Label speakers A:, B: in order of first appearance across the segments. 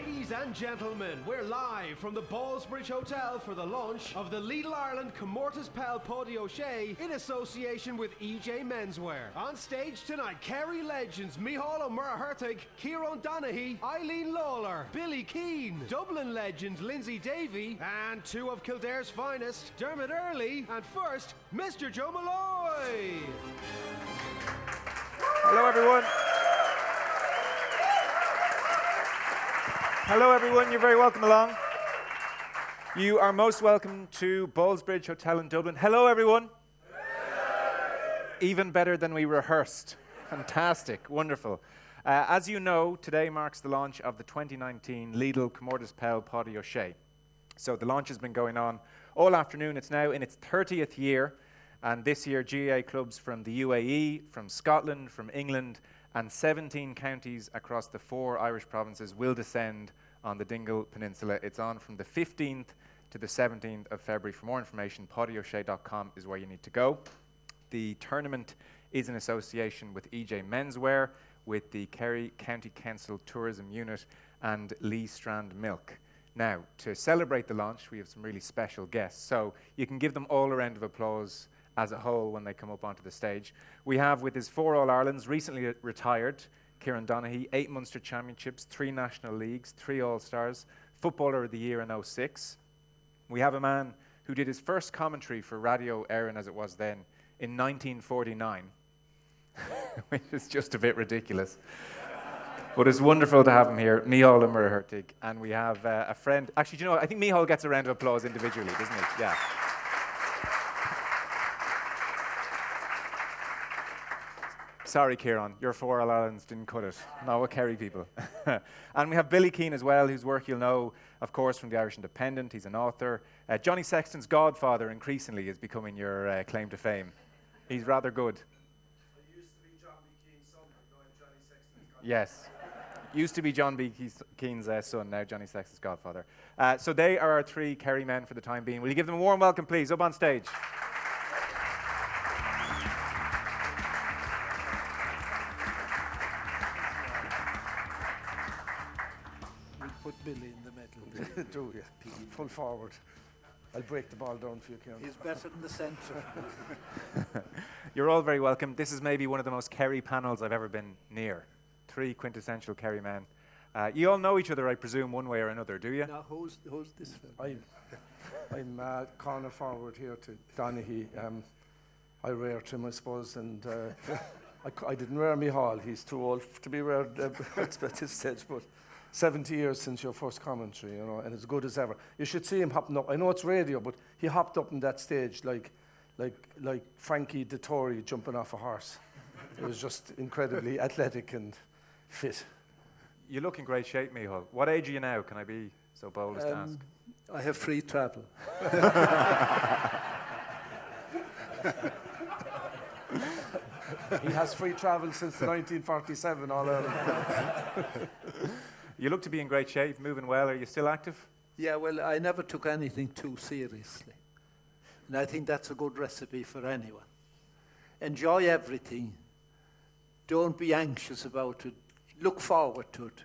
A: Ladies and gentlemen, we're live from the Ballsbridge Hotel for the launch of the Lidl Ireland Comortas Peil Paidi O'Shea in association with EJ Menswear. On stage tonight, Kerry legends Micheal Kieran Donaghy, Eileen Lawler, Billy Keane, Dublin legend Lindsay Davey, and two of Kildare's finest, Dermot Early, and first, Mr. Joe Molloy.
B: Hello everyone. Hello everyone, you're very welcome along. You are most welcome to Ballsbridge Hotel in Dublin. Hello everyone. Even better than we rehearsed. Fantastic, wonderful. As you know, today marks the launch of the 2019 Lidl Comortas Peil Paidi O'Shea. So the launch has been going on all afternoon. It's now in its 30th year, and this year GAA clubs from the UAE, from Scotland, from England, and 17 counties across the 4 Irish provinces will descend on the Dingle Peninsula. It's on from the 15th to the 17th of February. For more information, paidioshea.com is where you need to go. The tournament is in association with EJ Menswear, with the Kerry County Council Tourism Unit and Lee Strand Milk. Now, to celebrate the launch, we have some really special guests. So you can give them all a round of applause as a whole when they come up onto the stage. We have, with his 4 All-Irelands, recently retired, Kieran Donaghy, 8 Munster Championships, 3 National Leagues, 3 All-Stars, Footballer of the Year in 06. We have a man who did his first commentary for Radio Éireann, as it was then, in 1949, which is just a bit ridiculous. But it's wonderful to have him here, Micheal. And we have a friend. Actually, do you know what? I think Micheal gets a round of applause individually, doesn't he? Yeah. Sorry, Kieran, your 4 All-Irelands didn't cut it. No, we're Kerry people. And we have Billy Keane as well, whose work you'll know, of course, from the Irish Independent. He's an author. Johnny Sexton's godfather, increasingly, is becoming your claim to fame. He's rather good.
C: I used to be John B. Keane's son, but now I'm Johnny Sexton's godfather.
B: Yes. Used to be John B. Keane's son, now Johnny Sexton's godfather. So they are our 3 Kerry men for the time being. Will you give them a warm welcome, please, up on stage?
C: Put Billy in the middle. Do you? Full forward. I'll break the ball down for you, Kieran. He's better than the centre.
B: You're all very welcome. This is maybe one of the most Kerry panels I've ever been near. 3 quintessential Kerry men. You all know each other, I presume, one way or another, do you?
C: Now, who's this fellow? I'm corner forward here to Donaghy. I reared him, I suppose, and I didn't rear Micheal. He's too old to be reared at this stage, but 70 years since your first commentary, you know, and as good as ever. You should see him hopping up. I know it's radio, but he hopped up on that stage like Frankie Dettori jumping off a horse. It was just incredibly athletic and fit.
B: You look in great shape, Micheal. What age are you now? Can I be so bold as to ask?
C: I have free travel. He has free travel since 1947, all Ireland.
B: You look to be in great shape, moving well. Are you still active?
D: Yeah, well, I never took anything too seriously. And I think that's a good recipe for anyone. Enjoy everything. Don't be anxious about it. Look forward to it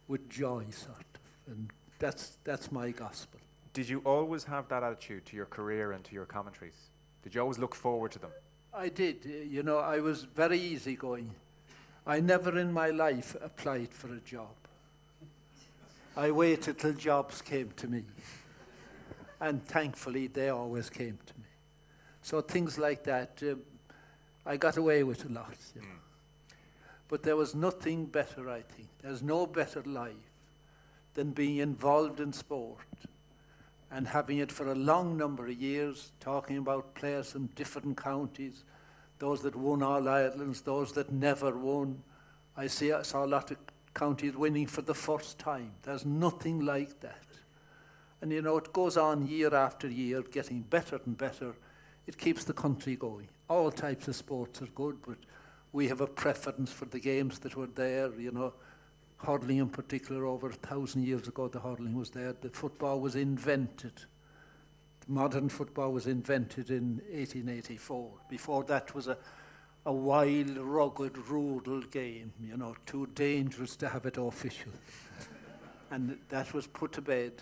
D: with joy, sort of. And that's my gospel.
B: Did you always have that attitude to your career and to your commentaries? Did you always look forward to them?
D: I did. You know, I was very easygoing. I never in my life applied for a job. I waited till jobs came to me. And thankfully, they always came to me. So things like that, I got away with a lot. You know. But there was nothing better, I think. There's no better life than being involved in sport and having it for a long number of years, talking about players from different counties, those that won All-Irelands, those that never won. I saw a lot of counties winning for the first time. There's nothing like that. And you know, it goes on year after year, getting better and better. It keeps the country going. All types of sports are good, but we have a preference for the games that were there, you know. Hurling in particular, over 1,000 years ago, the hurling was there. The football was invented. Modern football was invented in 1884. Before that was a wild, rugged, rural game, you know, too dangerous to have it official. And that was put to bed.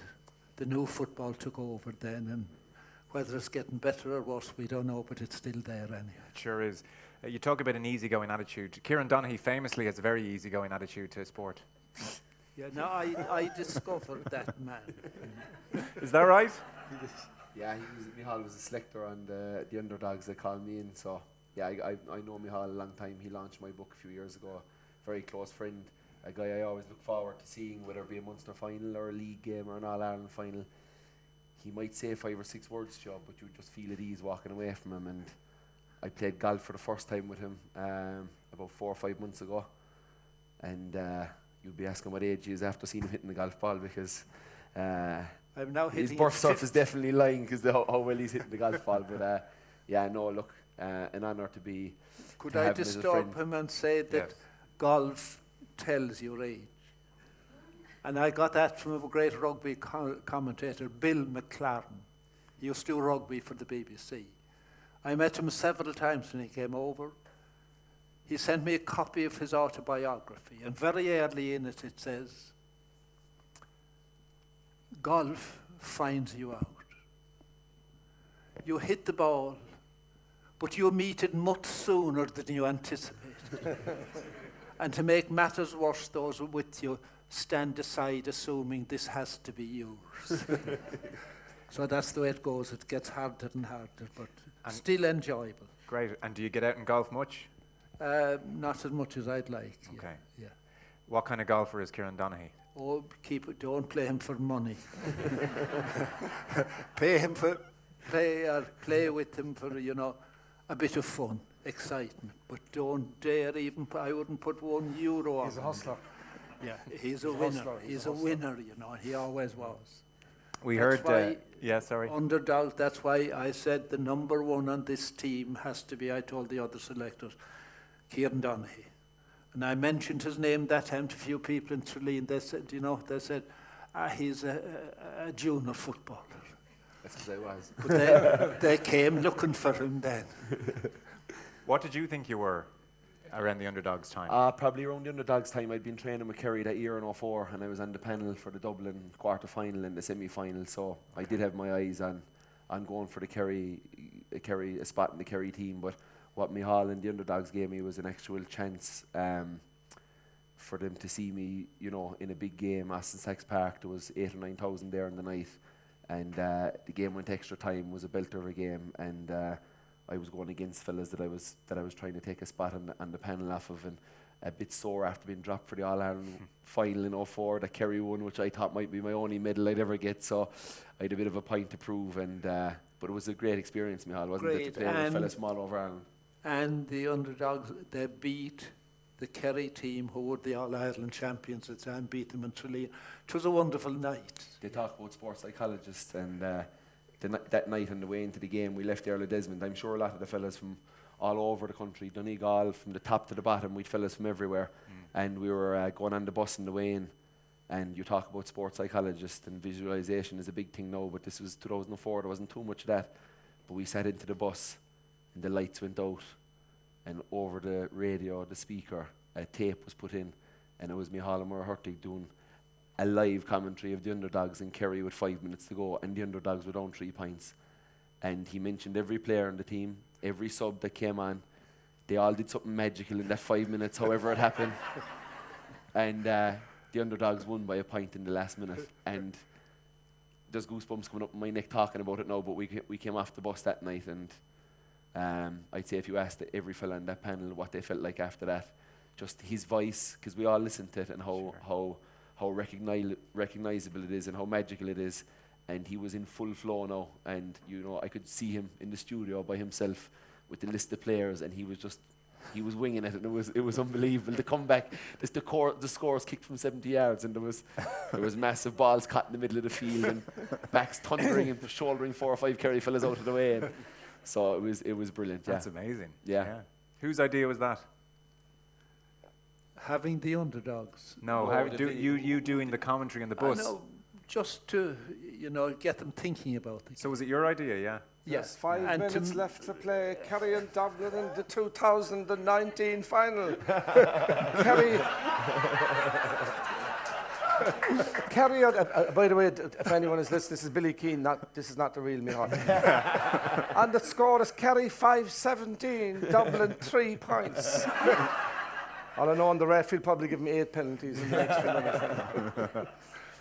D: The new football took over then, and whether it's getting better or worse, we don't know, but it's still there anyway.
B: It sure is. You talk about an easygoing attitude. Kieran Donaghy famously has a very easygoing attitude to sport.
D: Yeah, no, I discovered that man.
B: Is that right?
E: Yeah, Micheal was a selector on the Underdogs. They called me in, so yeah, I know Micheal a long time. He launched my book a few years ago. Very close friend, a guy I always look forward to seeing, whether it be a Munster final or a league game or an All-Ireland final. He might say 5 or 6 words to you, but you just feel at ease walking away from him. And I played golf for the first time with him about 4 or 5 months ago, and you'd be asking what age he is after seeing him hitting the golf ball, because
D: I'm now
E: his
D: hitting
E: birth cert is definitely lying because how well he's hitting the golf ball. But yeah, no, look, an honour to be.
D: Could
E: to
D: I
E: have him as a
D: disturb
E: friend.
D: him and say that
B: Yes.
D: golf tells your age? And I got that from a great rugby commentator, Bill McLaren. He used to do rugby for the BBC. I met him several times when he came over. He sent me a copy of his autobiography, and very early in it, it says, golf finds you out. You hit the ball, but you meet it much sooner than you anticipated. And to make matters worse, those with you stand aside assuming this has to be yours. So that's the way it goes. It gets harder and harder, but still enjoyable.
B: Great. And do you get out and golf much?
D: Not as much as I'd like. Yeah.
B: Okay.
D: Yeah.
B: What kind of golfer is Kieran Donaghy?
D: Oh, keep it. Don't play him for money. Play with him for a bit of fun, excitement. But don't dare even. I wouldn't put €1 on.
C: He's a hustler.
D: Yeah, he's a winner. He's a winner. He always was.
B: We
D: That's
B: heard.
D: why
B: Yeah, sorry.
D: Underdogs. That's why I said the number one on this team has to be. I told the other selectors, Kieran Donaghy. And I mentioned his name that time to a few people in Tralee. They said, he's a junior footballer.
E: That's because I was.
D: But they came looking for him then.
B: What did you think you were around the Underdogs time?
E: Probably around the Underdogs time. I'd been training with Kerry that year in 2004, and I was on the panel for the Dublin quarter-final and the semi-final, so I did have my eyes on going for the Kerry a spot in the Kerry team. But what Micheal and the Underdogs gave me was an actual chance for them to see me, in a big game, Aston Sachs Park. There was 8,000 or 9,000 there in the night, and the game went extra time. Was a belter of a game, and I was going against fellas that I was trying to take a spot on the panel off of, and a bit sore after being dropped for the All-Ireland final in 2004 that Kerry won, which I thought might be my only medal I'd ever get. So I had a bit of a point to prove, and but it was a great experience, Micheal, wasn't it, to play with fellas from all over Ireland.
D: And the Underdogs, they beat the Kerry team, who were the All-Ireland champions at the time, beat them in Tralee. It was a wonderful night.
E: They talk about sports psychologists, and that night on the way into the game, we left Earl of Desmond. I'm sure a lot of the fellas from all over the country, Donaghy, from the top to the bottom, we'd fellas from everywhere, and we were going on the bus on the way in. And you talk about sports psychologists, and visualization is a big thing now, but this was 2004, there wasn't too much of that. But we sat into the bus, and the lights went out, and over the radio, the speaker, a tape was put in, and it was Micheal and Hurtig doing a live commentary of the Underdogs in Kerry with 5 minutes to go, and the Underdogs were down 3 points. And he mentioned every player on the team, every sub that came on. They all did something magical in that 5 minutes, however it happened. And the Underdogs won by a point in the last minute. And there's goosebumps coming up in my neck talking about it now, but we came off the bus that night, and I'd say if you asked every fella on that panel what they felt like after that, just his voice, because we all listened to it, and how recognizable it is and how magical it is. And he was in full flow now, and I could see him in the studio by himself with the list of players, and he was winging it, and it was unbelievable. The comeback, the scores kicked from 70 yards, and there was massive balls caught in the middle of the field, and backs thundering and shouldering 4 or 5 Kerry fellas out of the way. And so it was brilliant.
B: That's amazing.
E: Yeah.
B: Whose idea was that?
D: Having the Underdogs.
B: No, you doing the commentary on the bus.
D: I know, just to get them thinking about it.
B: So was it your idea? Yeah.
C: Yes, 5
D: And
C: minutes left to play. Kerry and Dublin in the 2019 final. Kerry. Kerry, by the way, if anyone is listening, this is Billy Keane, this is not the real Micheal. And the score is Kerry 5-17, Dublin 3 points. All I know on the ref, he'll probably give me 8 penalties in the next few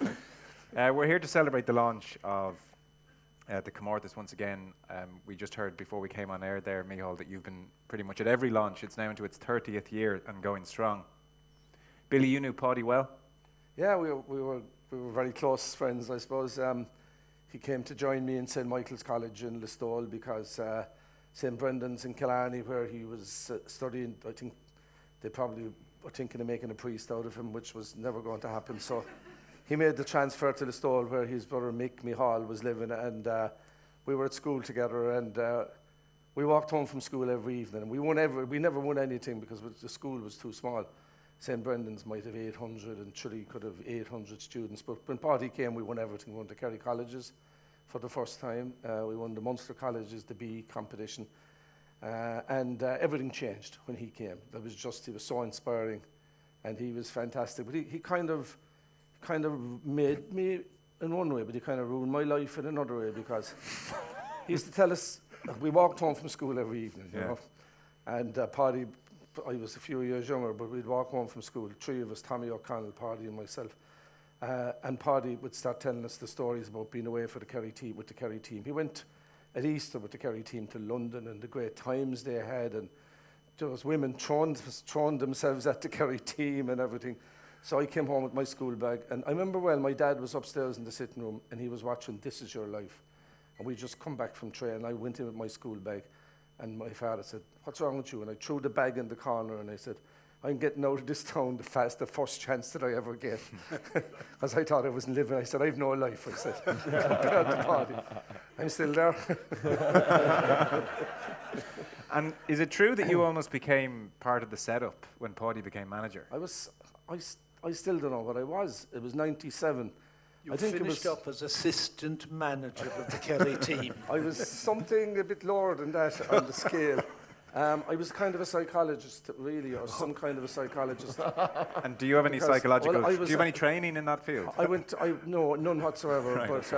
C: minutes.
B: We're here to celebrate the launch of the Comortas once again. We just heard before we came on air there, Micheal, that you've been pretty much at every launch. It's now into its 30th year and going strong. Billy, you knew Paidi well?
C: Yeah, we were very close friends, I suppose. He came to join me in St. Michael's College in Listowel because St. Brendan's in Killarney, where he was studying, I think they probably were thinking of making a priest out of him, which was never going to happen. So he made the transfer to Listowel, where his brother Micheal was living, and we were at school together, and we walked home from school every evening. We never won anything because the school was too small. St. Brendan's might have 800 and Chile could have 800 students, but when Paidi came, we won everything. We won the Kerry colleges for the first time. We won the Munster colleges, the B competition, and everything changed when he came. He was so inspiring, and he was fantastic. But he kind of made me in one way, but he kind of ruined my life in another way, because he used to tell us, we walked home from school every evening, you know, and Paidi, I was a few years younger, but we'd walk home from school, 3 of us, Tommy O'Connell, Paidi and myself, and Paidi would start telling us the stories about being away for the Kerry team, with the Kerry team. He went at Easter with the Kerry team to London, and the great times they had, and those women throwing themselves at the Kerry team and everything. So I came home with my school bag, and I remember well, my dad was upstairs in the sitting room, and he was watching This Is Your Life. And we just come back from train, and I went in with my school bag, and my father said, "What's wrong with you?" And I threw the bag in the corner, and I said, "I'm getting out of this town the first chance that I ever get." Because I thought I wasn't living. I said, "I've no life," I said, compared to Paidi. I'm still there.
B: And is it true that you almost became part of the setup when Paidi became manager?
C: I still don't know what I was. It was 97.
D: You finished up as assistant manager of the Kerry team.
C: I was something a bit lower than that on the scale. I was kind of a psychologist, really, or some kind of a psychologist.
B: And do you have any psychological? Do you have any training in that field?
C: No, none whatsoever.
B: Right.
C: But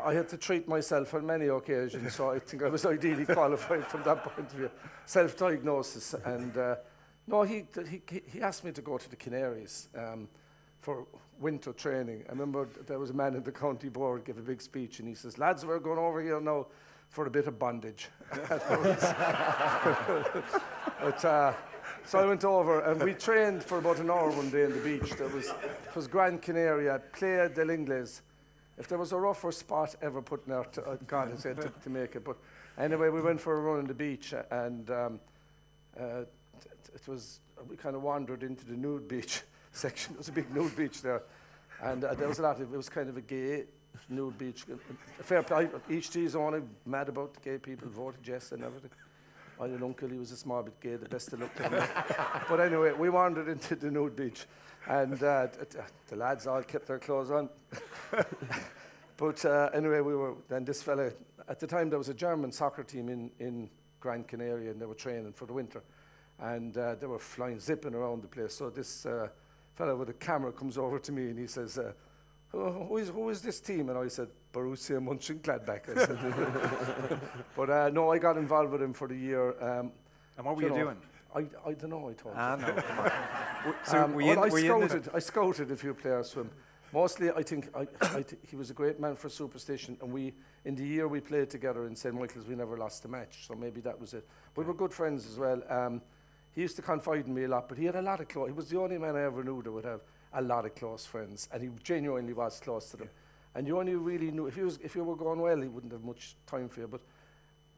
C: I had to treat myself on many occasions, so I think I was ideally qualified from that point of view. Self-diagnosis, and no, he asked me to go to the Canaries for winter training. I remember there was a man in the county board gave a big speech, and he says, "Lads, we're going over here now for a bit of bondage." But, so I went over, and we trained for about an hour one day on the beach. It was Gran Canaria, Playa del Ingles. If there was a rougher spot ever put in there, God has said to make it. But anyway, we went for a run on the beach, and we kind of wandered into the nude beach section. There was a big nude beach there, and there was it was kind of a gay nude beach. Fair play, each to his own. I'm mad about the gay people, voted yes and everything. I had an uncle, he was a small bit gay, the best of luck to him. But anyway, we wandered into the nude beach, and the lads all kept their clothes on. But anyway, then this fella, at the time there was a German soccer team in Gran Canaria, and they were training for the winter. And they were zipping around the place. So this fella with a camera comes over to me, and he says, who is this team? And I said, Borussia Mönchengladbach. I said. But no, I got involved with him for the year.
B: And what were you doing?
C: I don't know, I told
B: you.
C: I scouted a few players from him. Mostly, I think he was a great man for superstition, and in the year we played together in St. Michael's, we never lost a match, so maybe that was it. We were good friends as well. He used to confide in me a lot, but he had a lot of close. He was the only man I ever knew that would have a lot of close friends, and he genuinely was close to them. And you only really knew if you were going well, he wouldn't have much time for you, but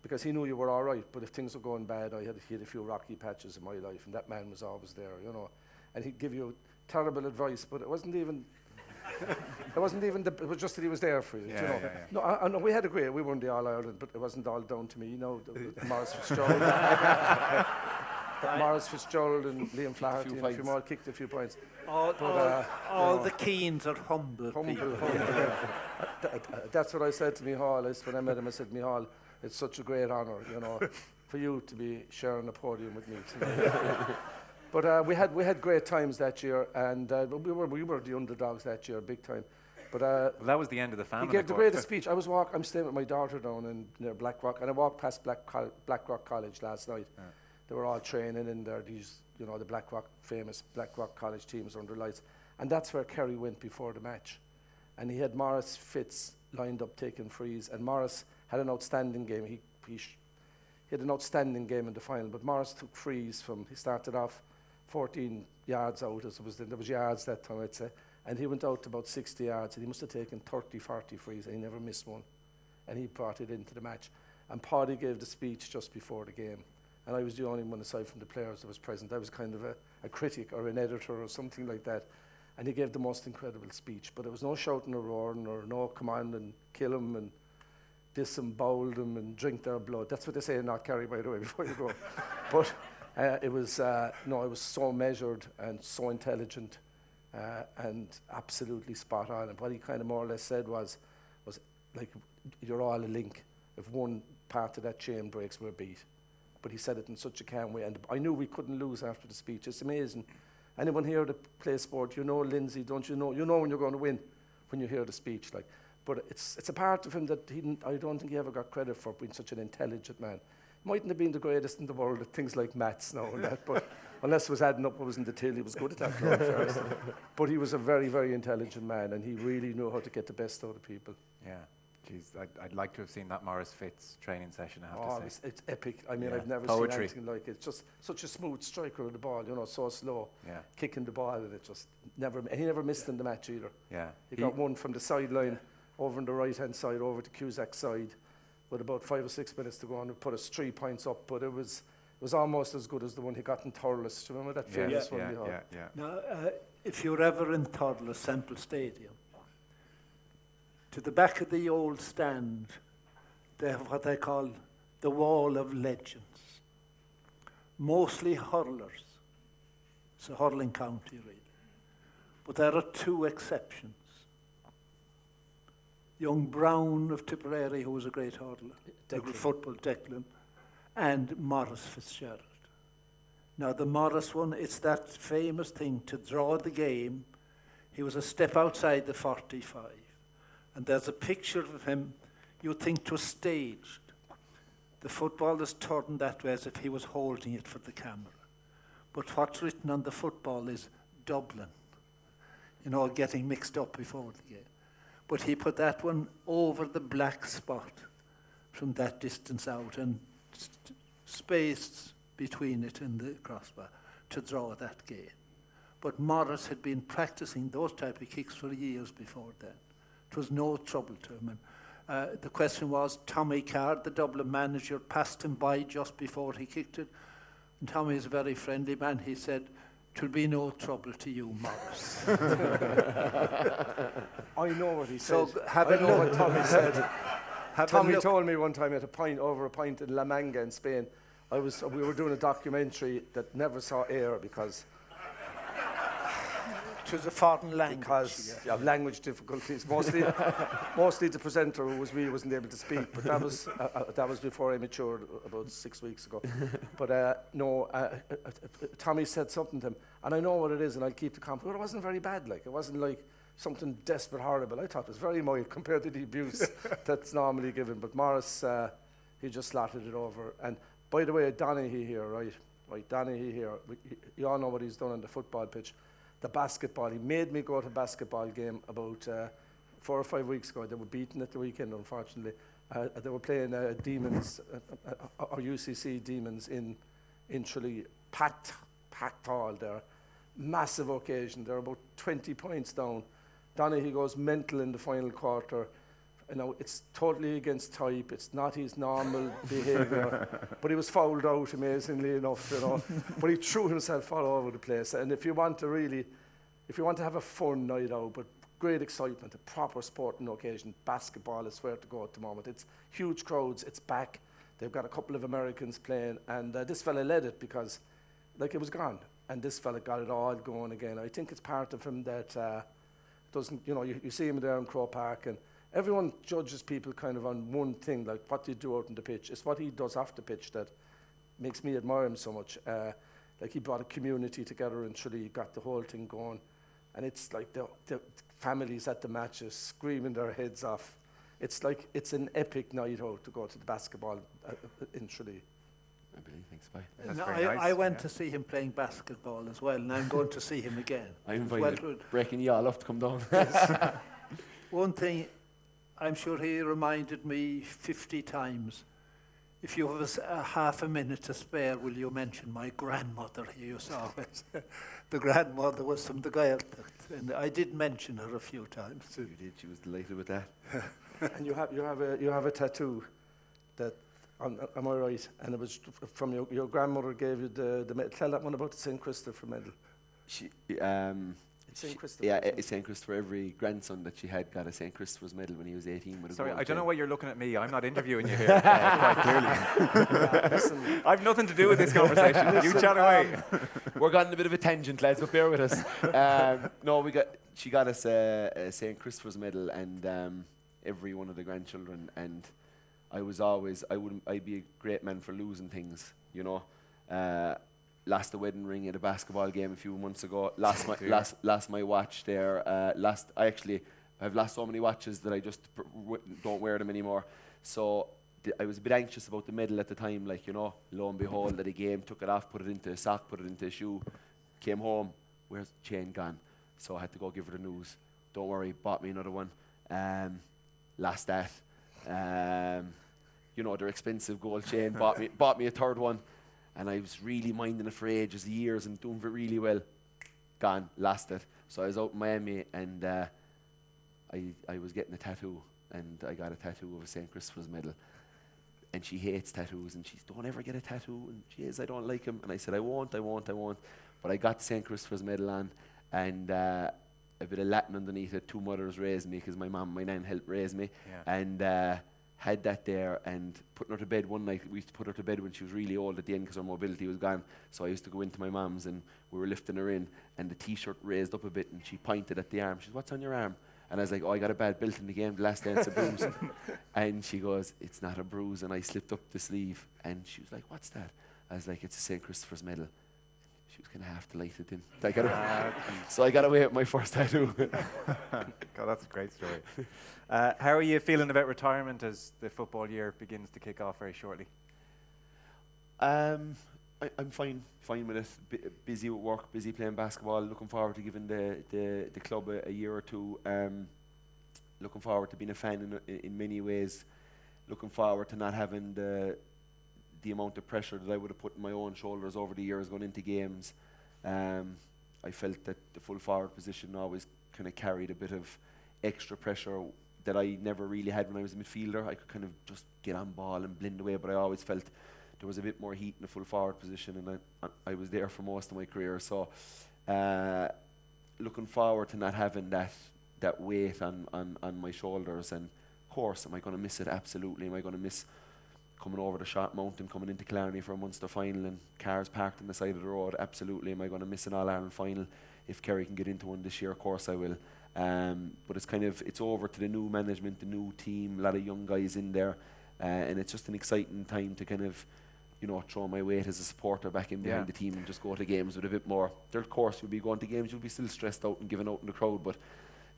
C: because he knew you were all right. But if things were going bad, he had a few rocky patches in my life, and that man was always there, you know. And he'd give you terrible advice, but it wasn't even. It was just that he was there for you.
B: Yeah,
C: you know.
B: Yeah.
C: No, we had a great. We won the All Ireland, but it wasn't all down to me. You know, Maurice Fitzgerald. Maurice Fitzgerald and Liam Flaherty and a few more kicked a few points.
D: All the Keanes are humble people.
C: That's what I said to Micheal when I met him. I said, Micheal, it's such a great honour, you know, for you to be sharing a podium with me. But we had great times that year, and we were the underdogs that year, big time. But
B: Well, that was the end of the
C: he
B: famine.
C: gave
B: of
C: the
B: course.
C: greatest speech. I'm staying with my daughter down in near Blackrock, and I walked past Blackrock College last night.
B: Yeah.
C: They were all training in there. These, the famous Blackrock College teams under lights, and that's where Kerry went before the match. And he had Morris Fitz lined up taking frees, and Morris had an outstanding game. He had an outstanding game in the final, but Morris took frees he started off 14 yards out, there was yards that time, I'd say, and he went out to about 60 yards, and he must have taken 30, 40 frees, and he never missed one, and he brought it into the match. And Paidi gave the speech just before the game, and I was the only one aside from the players that was present. I was kind of a critic or an editor or something like that, and he gave the most incredible speech, but there was no shouting or roaring or no come on and kill him and disembowel them and drink their blood. That's what they say in North Kerry, by the way, before you go. But it was so measured and so intelligent and absolutely spot on. And what he kind of more or less said was like, you're all a link. If one part of that chain breaks, we're beat. But he said it in such a calm way. And I knew we couldn't lose after the speech. It's amazing. Anyone here that plays sport, Lindsay, don't you know? You know when you're going to win when you hear the speech. Like. But it's a part of him that I don't think he ever got credit for being such an intelligent man. Mightn't have been the greatest in the world at things like maths now and that, but unless it was adding up what was in the till, he was good at that. No, first. But he was a very, very intelligent man, and he really knew how to get the best out of people.
B: Yeah. Jeez, I'd like to have seen that Morris Fitz training session, I have to say.
C: It's epic. I mean,
B: Yeah.
C: I've never
B: Poetry.
C: seen anything like it. It's just such a smooth striker of the ball, so slow,
B: Yeah.
C: kicking the ball, and he never missed in the match either.
B: Yeah.
C: He got one from the sideline over on the right-hand side, over to Cusack's side, with about 5 or 6 minutes to go, and it put us 3 points up, but it was almost as good as the one he got in Thurles. Do you remember that famous one?
B: Yeah.
D: Now, if you're ever in Thurles Semple Stadium, to the back of the old stand, they have what they call the Wall of Legends. Mostly hurlers. It's a hurling county, really. But there are 2 exceptions. Young Brown of Tipperary, who was a great hurler, football, Declan, and Morris Fitzgerald. Now, the Morris one, it's that famous thing to draw the game. He was a step outside the 45. And there's a picture of him, you'd think 'twas staged. The football is turned that way as if he was holding it for the camera. But what's written on the football is Dublin, getting mixed up before the game. But he put that one over the black spot from that distance out and spaced between it and the crossbar to draw that game. But Morris had been practicing those type of kicks for years before then. It was no trouble to him. And the question was, Tommy Carr, the Dublin manager, passed him by just before he kicked it. And Tommy is a very friendly man. He said, "'Twill be no trouble to you, Morris."
C: I know what he said.
D: So have a
C: I know
D: look.
C: what Tommy said. Tommy
D: look.
C: told me one time at over a pint in La Manga in Spain. We were doing a documentary that never saw air because
D: It was a foreign language.
C: Because of language difficulties. Mostly the presenter who was me wasn't able to speak, but that was before I matured about 6 weeks ago. But Tommy said something to him, and I know what it is, and I'll keep the compliment. But it wasn't very bad, like it wasn't like something desperate, horrible. I thought it was very mild compared to the abuse that's normally given. But Morris, he just slotted it over. And by the way, Donaghy here, right, Donaghy here. You all know what he's done on the football pitch. The basketball, he made me go to a basketball game about 4 or 5 weeks ago. They were beaten at the weekend, unfortunately. They were playing Demons, or UCC Demons in Tralee. Packed hall there. Massive occasion. They're about 20 points down. Donaghy goes mental in the final quarter. You know, it's totally against type. It's not his normal behaviour. But he was fouled out, amazingly enough, you know. But he threw himself all over the place. And if you want to have a fun night out, but great excitement, a proper sporting occasion, basketball is where to go at the moment. It's huge crowds. It's back. They've got a couple of Americans playing, and this fella led it because, like, it was gone. And this fella got it all going again. I think it's part of him that doesn't, you know, you see him there in Crow Park, and everyone judges people kind of on one thing, like what they do out on the pitch. It's what he does off the pitch that makes me admire him so much. like he brought a community together in Tralee, he got the whole thing going. And it's like the families at the matches screaming their heads off. It's like, it's an epic night out to go to the basketball in Tralee.
E: I believe, thanks, bye.
B: That's
D: No,
B: very nice,
D: I went
B: yeah.
D: to see him playing basketball as well, and I'm going to see him again.
E: I
D: It was well
E: invited
D: good.
E: Breaking you all up to come down.
D: One thing, I'm sure he reminded me 50 times. If you have a half a minute to spare, will you mention my grandmother? He used to always. The grandmother was from the Gaeltacht, and I did mention her a few times.
E: You did, she was delighted with that.
C: And you have a tattoo that, am I right? And it was from your grandmother gave you the medal. Tell that one about the St. Christopher medal.
E: She,
C: It's St. Christopher.
E: yeah,
C: isn't it?
E: St. Christopher, every grandson that she had got a St. Christopher's medal when he was 18. With a
B: Sorry,
E: gold
B: I don't know
E: chain.
B: why you're looking at me. I'm not interviewing you here quite clearly.
C: Listen,
B: I've nothing to do with this conversation. You chat away.
E: We're going on a bit of a tangent, lads, but bear with us. No, she got us a St. Christopher's medal, and every one of the grandchildren. And I'd be a great man for losing things, you know. Lost the wedding ring at a basketball game a few months ago. Lost my watch there. I've lost so many watches that I just don't wear them anymore. So I was a bit anxious about the medal at the time, like, you know, lo and behold, at a game, took it off, put it into a sock, put it into a shoe, came home, where's the chain gone? So I had to go give her the news. Don't worry, bought me another one. Lost that. You know, they're expensive gold chain, bought me a third one. And I was really minding it for ages, years, and doing it really well. Gone, lost it. So I was out in Miami, and I was getting a tattoo, and I got a tattoo of a St. Christopher's medal. And she hates tattoos, and she's, don't ever get a tattoo, and she is, I don't like them. And I said, I won't. But I got the St. Christopher's medal on, and a bit of Latin underneath it. 2 mothers raised me, because my nan helped raise me.
B: Yeah.
E: And had that there, and putting her to bed one night. We used to put her to bed when she was really old at the end because her mobility was gone. So I used to go into my mum's, and we were lifting her in, and the T-shirt raised up a bit, and she pointed at the arm. She said, what's on your arm? And I was like, oh, I got a bad belt in the game, the last day it's a bruise. And she goes, it's not a bruise. And I slipped up the sleeve, and she was like, what's that? I was like, it's a St. Christopher's medal. She was kind of half delighted then. So I got away with my first tattoo.
B: God, that's a great story. How are you feeling about retirement as the football year begins to kick off very shortly?
E: I'm fine with it. Busy with work, busy playing basketball. Looking forward to giving the club a year or two. Looking forward to being a fan in many ways. Looking forward to not having the amount of pressure that I would have put on my own shoulders over the years going into games. I felt that the full forward position always kind of carried a bit of extra pressure that I never really had when I was a midfielder. I could kind of just get on ball and blend away, but I always felt there was a bit more heat in the full forward position, and I was there for most of my career. So looking forward to not having that weight on my shoulders. And of course, am I going to miss it? Absolutely. Am I going to miss coming over the Shot Mountain, coming into Killarney for a Munster final and cars parked on the side of the road? Absolutely. Am I going to miss an All-Ireland final? If Kerry can get into one this year, of course I will. But it's over to the new management, the new team, a lot of young guys in there, and it's just an exciting time to kind of, you know, throw my weight as a supporter back in behind the team and just go to games with a bit more. There, of course, you'll be going to games, you'll be still stressed out and giving out in the crowd, but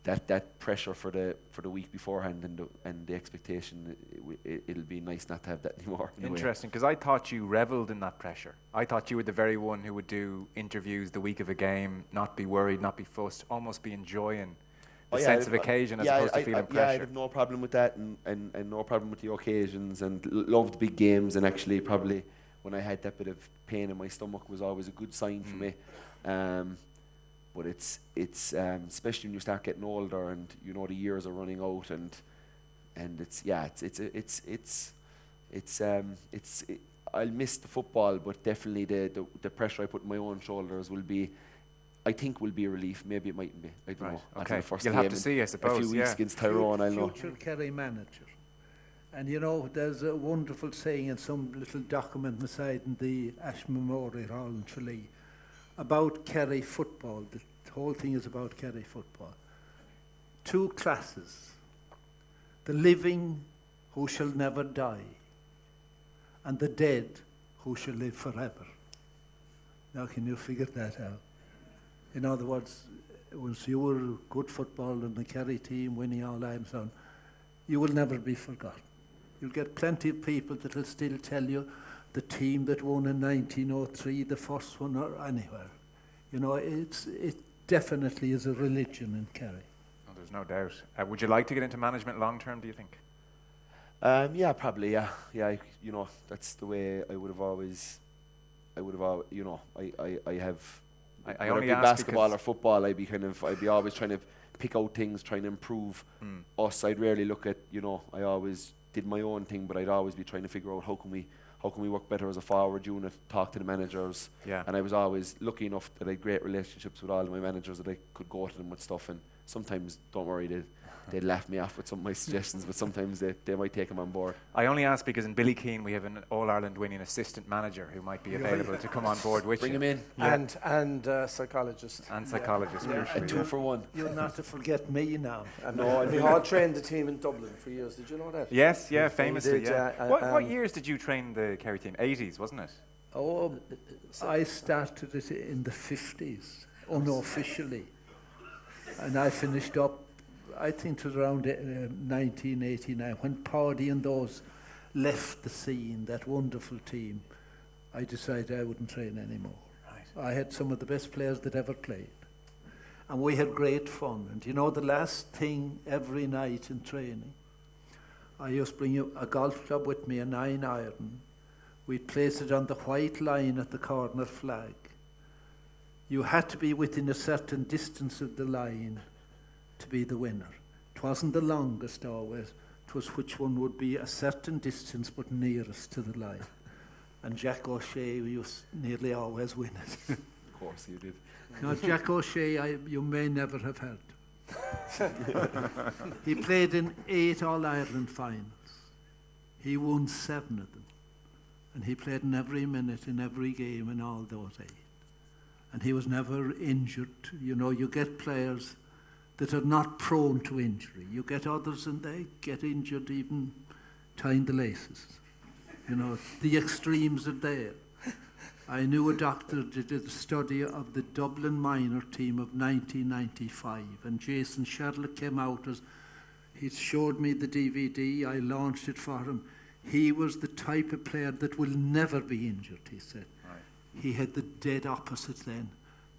E: that pressure for the week beforehand and the expectation, it'll be nice not to have that anymore.
B: Interesting, because I thought you revelled in that pressure. I thought you were the very one who would do interviews the week of a game, not be worried, not be fussed, almost be enjoying the sense of occasion as opposed to feeling pressure.
E: Yeah, I have no problem with that, and no problem with the occasions, and loved big games. And actually, probably when I had that bit of pain in my stomach was always a good sign for me. But it's especially when you start getting older and you know the years are running out, and I'll miss the football, but definitely the pressure I put on my own shoulders will be a relief. Maybe it mightn't be. I don't know.
B: Okay.
E: The first
B: You'll
E: game
B: have to see, I suppose.
E: a few weeks against Tyrone, I'll know.
D: Future Kerry manager. And you know, there's a wonderful saying in some little document beside in the Ash Memorial Hall in Tralee about Kerry football. The whole thing is about Kerry football. 2 classes. The living who shall never die, and the dead who shall live forever. Now, can you figure that out? In other words, once you were good football in the Kerry team, winning all Ireland, so on, you will never be forgotten. You'll get plenty of people that will still tell you the team that won in 1903, the first one, or anywhere. You know, it definitely is a religion in Kerry.
B: Oh, there's no doubt. Would you like to get into management long term, do you think?
E: Yeah, probably. Yeah. You know, that's the way I would have always. You know, I have.
B: I
E: whether
B: only
E: it be
B: ask
E: basketball or football, I'd be always trying to pick out things, trying to improve us. I'd rarely look at, you know, I always did my own thing, but I'd always be trying to figure out how can we work better as a forward unit, talk to the managers.
B: Yeah.
E: And I was always lucky enough that I had great relationships with all of my managers that I could go to them with stuff. And sometimes, don't worry, they'd laugh me off with some of my suggestions, but sometimes they might take them on board.
B: I only ask because in Billy Keane we have an All-Ireland winning assistant manager who might be available to come on board with
E: Bring
B: you.
E: him in.
B: Yeah.
C: And psychologist.
B: And psychologist,
C: Yeah.
B: crucially.
E: A 2 for 1.
D: You're not to forget me now.
C: No, we all trained the team in Dublin for years. Did you know that?
B: Yes, yeah,
C: They
B: famously,
C: did,
B: yeah. What years did you train the Kerry team? 80s, wasn't it?
D: Oh, I started it in the 50s, unofficially. And I finished up, I think it was around 1989, when Paidi and those left the scene, that wonderful team. I decided I wouldn't train anymore. Right. I had some of the best players that ever played. And we had great fun. And you know, the last thing every night in training, I used to bring a golf club with me, a 9-iron. We'd place it on the white line at the corner flag. You had to be within a certain distance of the line to be the winner. It wasn't the longest always. It was which one would be a certain distance but nearest to the line. And Jack O'Shea used nearly always win it.
E: Of course you did.
D: Now, Jack O'Shea, you may never have heard. He played in 8 All-Ireland finals. He won 7 of them. And he played in every minute in every game in all those 8. And he was never injured. You know, you get players that are not prone to injury. You get others and they get injured even tying the laces. You know, the extremes are there. I knew a doctor that did a study of the Dublin minor team of 1995, and Jason Sherlock came out as, he showed me the DVD, I launched it for him. He was the type of player that will never be injured, he said. Right. He had the dead opposite then,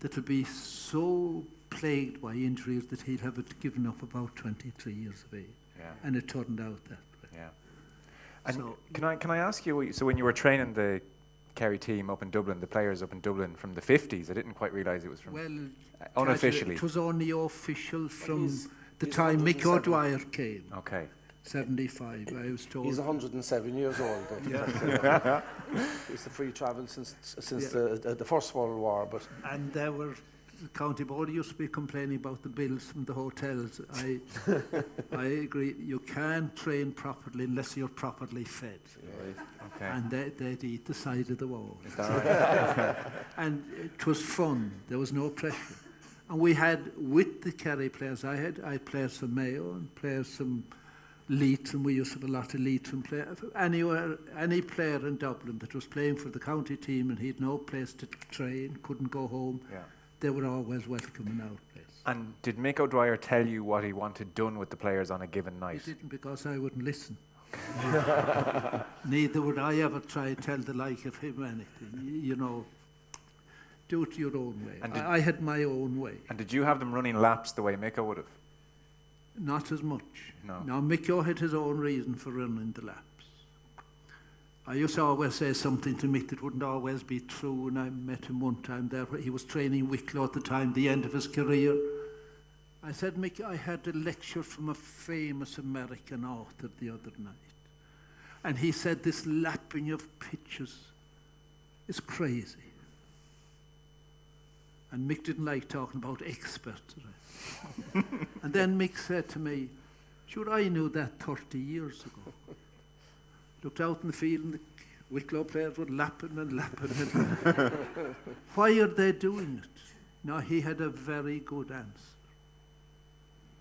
D: that will be so plagued by injuries that he'll have it given up about 23 years of age. Yeah. And it turned out that way.
B: Yeah. And so, can I ask you, so when you were training the Kerry team up in Dublin, the players up in Dublin from the 50s, I didn't quite realise it was from, unofficially.
D: It was only official from the time Mick O'Dwyer came.
B: Okay.
D: 75, I was told.
C: He's 107 years old.
D: Yeah.
C: He's the free travel since the First World War. But
D: and there were, the county board used to be complaining about the bills from the hotels. I agree, you can't train properly unless you're properly fed.
E: Right.
B: Okay.
D: And they'd eat the side of the wall.
B: Is that right?
D: And it was fun, there was no pressure. And we had, with the Kerry players, I players from Mayo and players from Leeds, and we used to have a lot of Leeds players. Anywhere, any player in Dublin that was playing for the county team and he had no place to train, couldn't go home, they were always welcome in our place.
B: And did Mick O'Dwyer tell you what he wanted done with the players on a given night?
D: He didn't, because I wouldn't listen. Neither would I ever try to tell the like of him anything. You know, do it your own way. And I had my own way.
B: And did you have them running laps the way Mick would have?
D: Not as much.
B: No.
D: Now, Mick had his own reason for running the laps. I used to always say something to Mick that wouldn't always be true, and I met him one time there. He was training Wicklow at the time, the end of his career. I said, Mick, I had a lecture from a famous American author the other night. And he said this lapping of pitches is crazy. And Mick didn't like talking about experts. And then Mick said to me, sure, I knew that 30 years ago. Looked out in the field and the Wicklow players were lapping and lapping and lapping. Why are they doing it? Now, he had a very good answer.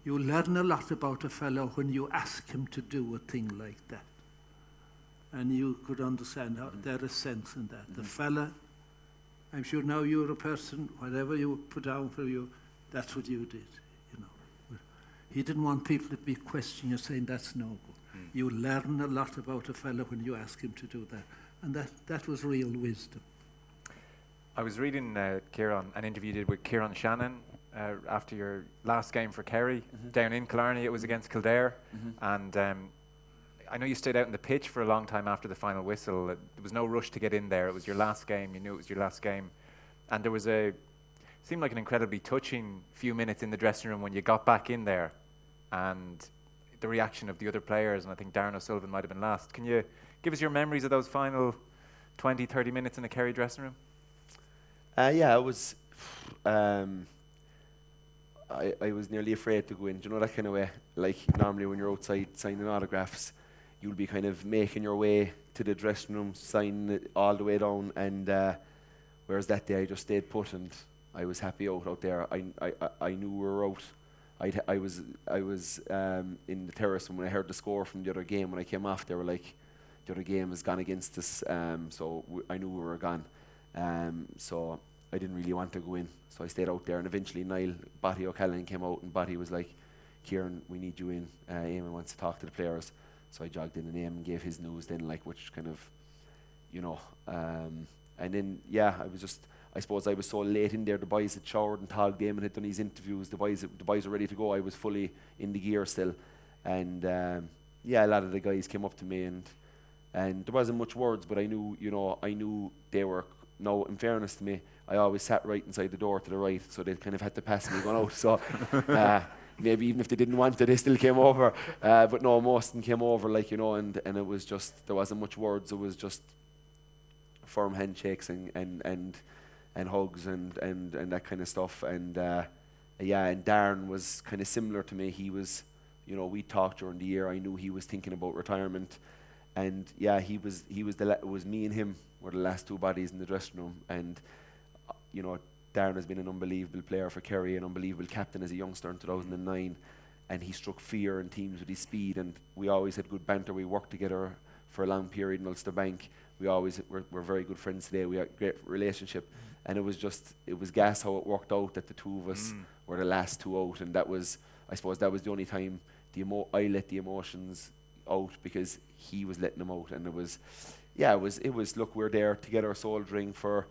D: You learn a lot about a fellow when you ask him to do a thing like that. And you could understand how there is sense in that. The fella I'm sure now you're a person, whatever you put down for you, that's what you did, you know. He didn't want people to be questioning you, saying that's no good. You learn a lot about a fellow when you ask him to do that. And that was real wisdom.
B: I was reading, Kieran, an interview you did with Kieran Shannon after your last game for Kerry, down in Killarney. It was against Kildare. And I know you stayed out on the pitch for a long time after the final whistle. There was no rush to get in there. It was your last game. You knew it was your last game. And there was seemed like an incredibly touching few minutes in the dressing room when you got back in there, and the reaction of the other players, and I think Darren O'Sullivan might have been last. Can you give us your memories of those final 20, 30 minutes in the Kerry dressing room?
E: Yeah, it was. I was nearly afraid to go in. Do you know that kind of way? Like normally when you're outside signing autographs, you'll be kind of making your way to the dressing room, signing it all the way down. And whereas that day I just stayed put, and I was happy out there. I knew we were out. I was in the terrace, and when I heard the score from the other game, when I came off, they were like, the other game has gone against us. So I knew we were gone. So I didn't really want to go in. So I stayed out there, and eventually Niall, Batty O'Callaghan came out, and Batty was like, Kieran, we need you in. Eamon wants to talk to the players. So I jogged in, and Eamon gave his news then, like, which kind of, you know, and then, yeah, I suppose I was so late in there. The boys had showered, and Todd Damon had done his interviews. The boys were ready to go. I was fully in the gear still. And yeah, a lot of the guys came up to me, and there wasn't much words, but I knew they were. No, in fairness to me, I always sat right inside the door to the right, so they kind of had to pass me going out. So maybe even if they didn't want it, they still came over. But no, most of them came over, like, you know, and it was just, there wasn't much words. It was just firm handshakes and hugs and that kind of stuff. And yeah, and Darren was kind of similar to me. He was, you know, we talked during the year. I knew he was thinking about retirement. And yeah, it was me and him were the last two bodies in the dressing room. And you know, Darren has been an unbelievable player for Kerry, an unbelievable captain as a youngster in 2009, and he struck fear in teams with his speed. And we always had good banter. We worked together for a long period in Ulster Bank. We're very good friends today. We had a great relationship, and it was gas how it worked out that the two of us were the last two out. And I suppose that was the only time I let the emotions out, because he was letting them out. And it was look, we're there together soldiering for,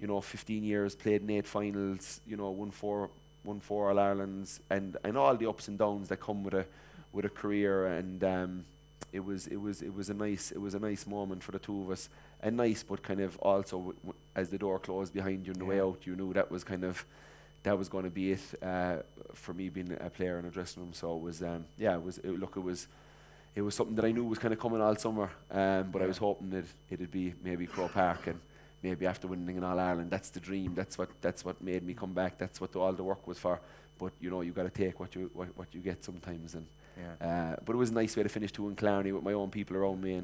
E: you know, 15 years, played in 8 finals, you know, won four All-Irelands, and all the ups and downs that come with a career. And it was a nice moment for the two of us, and nice, but kind of also as the door closed behind you on the way out, you knew that was going to be it for me being a player in a dressing room. So it was something that I knew was kind of coming all summer, but I was hoping that it'd be maybe Croke Park, and maybe after winning in All-Ireland. That's the dream. That's what made me come back. That's what all the work was for. But you know, you got to take what you get sometimes. And but it was a nice way to finish too in Killarney with my own people around me,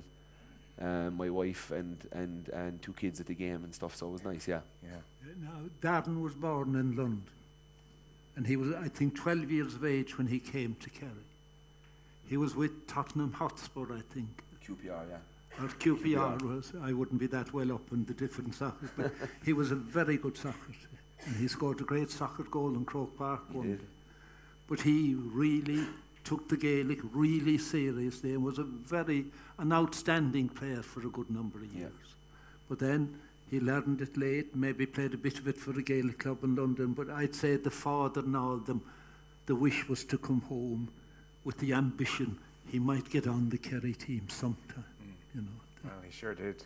E: and my wife and 2 kids at the game and stuff. So it was nice. Yeah.
D: Now, Darren was born in London, and he was, I think, 12 years of age when he came to Kerry. He was with Tottenham Hotspur, I think.
E: QPR, yeah.
D: Or QPR was. I wouldn't be that well up in the different soccer, but he was a very good soccer. And he scored a great soccer goal in Croke Park one day. But he really took the Gaelic really seriously and was an outstanding player for a good number of years. But then he learned it late, maybe played a bit of it for the Gaelic club in London. But I'd say the father and all them, the wish was to come home with the ambition he might get on the Kerry team sometime. You know.
B: Well, he sure did.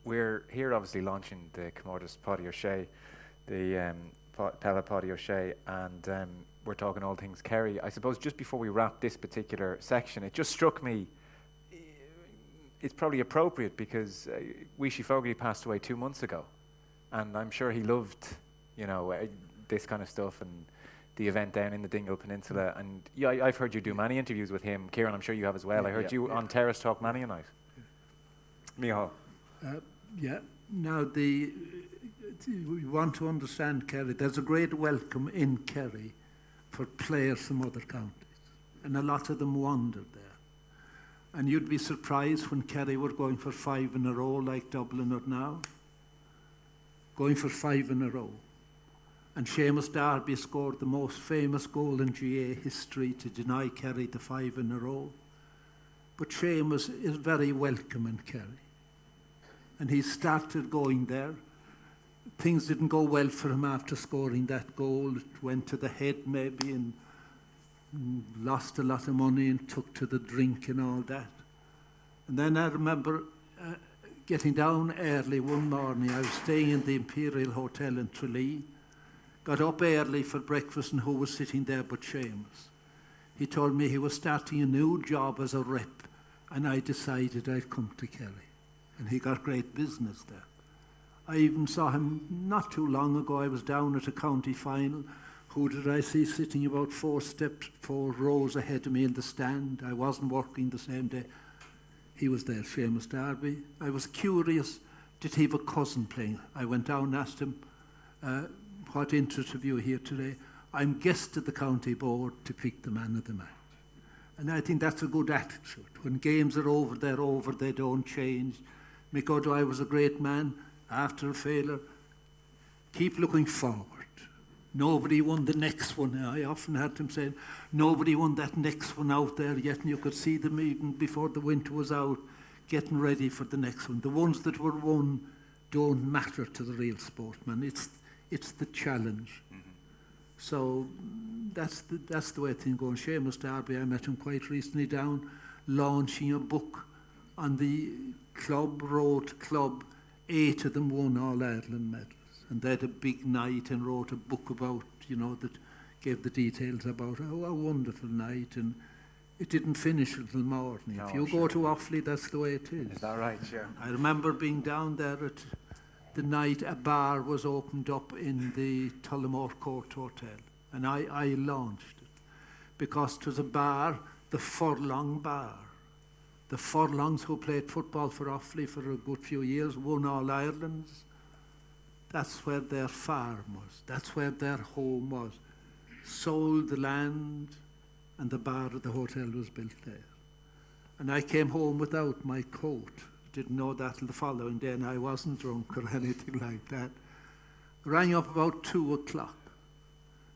B: We're here obviously launching the Comortas Paidi O'Shea, the Peil Paidi O'Shea, and we're talking all things Kerry. I suppose just before we wrap this particular section, it just struck me, it's probably appropriate because Wishy Fogarty passed away 2 months ago, and I'm sure he loved, you know, this kind of stuff and the event down in the Dingle Peninsula. And yeah, I've heard you do many interviews with him. Kieran, I'm sure you have as well. I heard you on Terrace talk many a night. Micheal.
D: Now, we want to understand Kerry. There's a great welcome in Kerry for players from other counties, and a lot of them wandered there. And you'd be surprised when Kerry were going for 5 in a row like Dublin are now. going for 5 in a row. And Seamus Darby scored the most famous goal in GA history to deny Kerry the 5 in a row. But Seamus is very welcome in Kerry. And he started going there. Things didn't go well for him after scoring that goal. It went to the head maybe and lost a lot of money and took to the drink and all that. And then I remember getting down early one morning. I was staying in the Imperial Hotel in Tralee. Got up early for breakfast, and who was sitting there but Seamus? He told me he was starting a new job as a rep, and I decided I'd come to Kerry. And he got great business there. I even saw him not too long ago. I was down at a county final. Who did I see sitting about 4 rows ahead of me in the stand? I wasn't working the same day. He was there, Seamus Darby. I was curious, did he have a cousin playing? I went down and asked him, what interest have you here today? I'm guest at the county board to pick the man of the match. And I think that's a good attitude. When games are over, they're over, they don't change. Micheal O'Dwyer was a great man after a failure. Keep looking forward. Nobody won the next one. I often had him saying, nobody won that next one out there yet, and you could see them even before the winter was out, getting ready for the next one. The ones that were won don't matter to the real sportsman. It's the challenge. Mm-hmm. So that's the way things go. And Seamus Darby, I met him quite recently down, launching a book on the club, wrote club. 8 of them won All-Ireland medals. And they had a big night and wrote a book about, that gave the details about a wonderful night. And it didn't finish until morning.
B: No,
D: if you go to Offaly, that's the way it is.
B: Is that right? Yeah.
D: I remember being down there at the night a bar was opened up in the Tullamore Court Hotel. And I launched it because it was a bar, the Furlong Bar. The Furlongs, who played football for Offaly for a good few years, won All-Irelands. That's where their farm was. That's where their home was. Sold the land, and the bar at the hotel was built there. And I came home without my coat. Didn't know that till the following day, and I wasn't drunk or anything like that. Rang up about 2 o'clock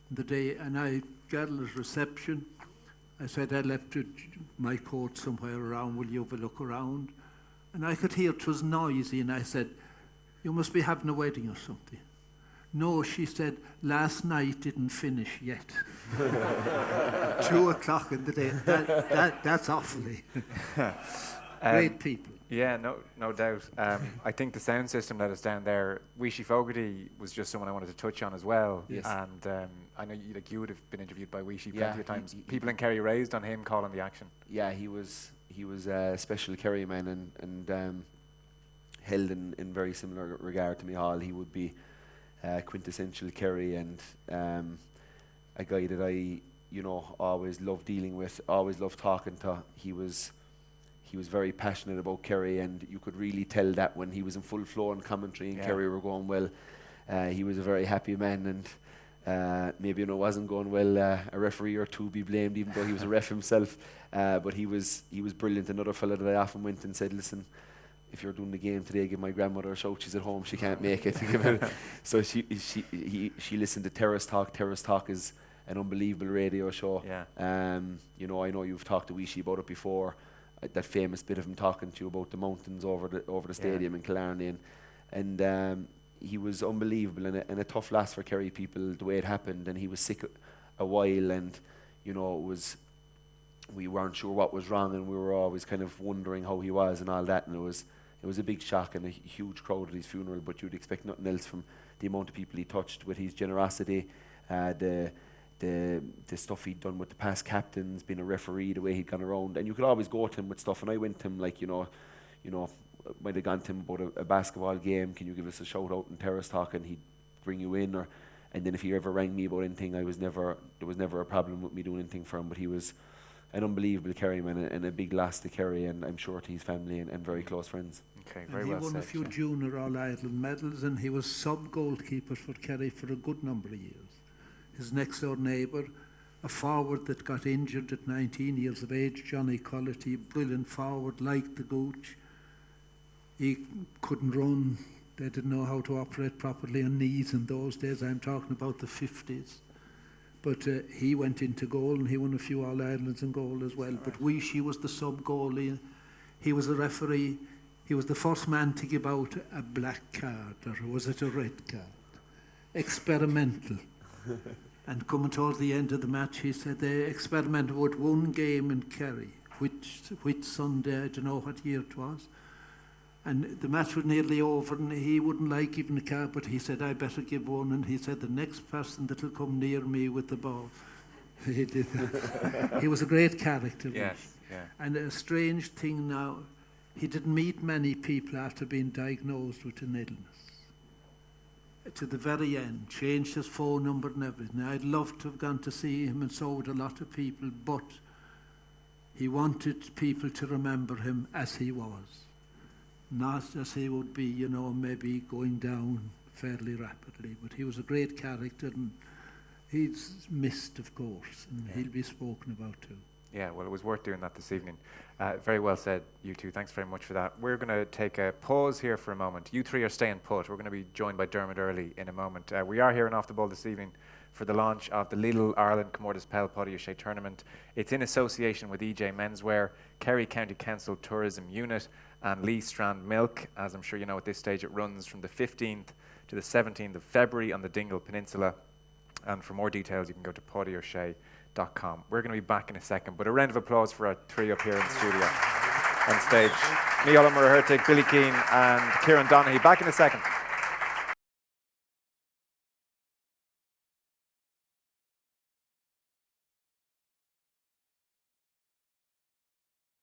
D: the day, and I got a reception. I said, I left my coat somewhere around. Will you have a look around? And I could hear it was noisy, and I said, you must be having a wedding or something. No, she said, last night didn't finish yet. 2 o'clock in the day. That's Offaly. Great people.
B: Yeah, no doubt. I think the sound system that is down there, Weeshy Fogarty was just someone I wanted to touch on as well.
E: Yes.
B: And I know you would have been interviewed by Weeshy plenty of times. People in Kerry raised on him calling the action.
E: Yeah, he was a special Kerry man and held in very similar regard to Micheal. He would be quintessential Kerry and a guy that I always loved dealing with, always loved talking to. He was very passionate about Kerry, and you could really tell that when he was in full flow and commentary and Kerry were going well. He was a very happy man, and maybe it wasn't going well, a referee or two be blamed, even though he was a ref himself. But he was brilliant. Another fella that I often went and said, listen, if you're doing the game today, give my grandmother a shout. She's at home; she can't make it. So she listened to Terrace Talk. Terrace Talk is an unbelievable radio show.
B: Yeah.
E: I know you've talked to Weeshy about it before. That famous bit of him talking to you about the mountains over the stadium in Killarney, and he was unbelievable and a tough loss for Kerry people the way it happened. And he was sick a while, and we weren't sure what was wrong, and we were always kind of wondering how he was and all that. And it was a big shock and a huge crowd at his funeral. But you'd expect nothing else from the amount of people he touched with his generosity, the stuff he'd done with the past captains, being a referee, the way he'd gone around. And you could always go to him with stuff. And I went to him might have gone to him about a basketball game. Can you give us a shout out in Terrace Talk? And he'd bring you in. And then if he ever rang me about anything, there was never a problem with me doing anything for him. But he was an unbelievable Kerry man and a big loss to Kerry, and I'm sure to his family and very close friends.
B: Okay,
D: and
B: very
D: he
B: well
D: won
B: said,
D: a few junior All-Ireland medals, and he was sub-goalkeeper for Kerry for a good number of years. His next-door neighbour, a forward that got injured at 19 years of age, Johnny Quality, brilliant forward, liked the gooch. He couldn't run They didn't know how to operate properly on knees in those days. I'm talking about the 50s. But he went into goal and he won a few All-Irelands in goal as well. But she was the sub-goalie. He was the referee. He was the first man to give out a black card, or was it a red card? Experimental. And coming towards the end of the match, he said they experimented with one game in Kerry, which Sunday, I don't know what year it was. And the match was nearly over and he wouldn't like giving a card, but he said, I better give one. And he said, the next person that will come near me with the ball. He did that. He was a great character.
B: Yes, yeah.
D: And a strange thing now, he didn't meet many people after being diagnosed with an illness. To the very end, changed his phone number and everything. I'd love to have gone to see him, and so would a lot of people, but he wanted people to remember him as he was. Not as he would be, you know, maybe going down fairly rapidly. But he was a great character, and he's missed, of course, and he'll be spoken about too.
B: Yeah, well, it was worth doing that this evening. Very well said, you two. Thanks very much for that. We're going to take a pause here for a moment. You three are staying put. We're going to be joined by Dermot Early in a moment. We are here in Off the Ball this evening for the launch of the Lidl Ireland Comortas Peil Paidi O'Shea tournament. It's in association with EJ Menswear, Kerry County Council Tourism Unit, and Lee Strand Milk. As I'm sure you know at this stage, it runs from the 15th to the 17th of February on the Dingle Peninsula. And for more details, you can go to paidioshea.com. We're going to be back in a second, but a round of applause for our three up here in the studio on stage. Micheal O'Murray-Hurtig, Billy Keane and Kieran Donaghy. Back in a second.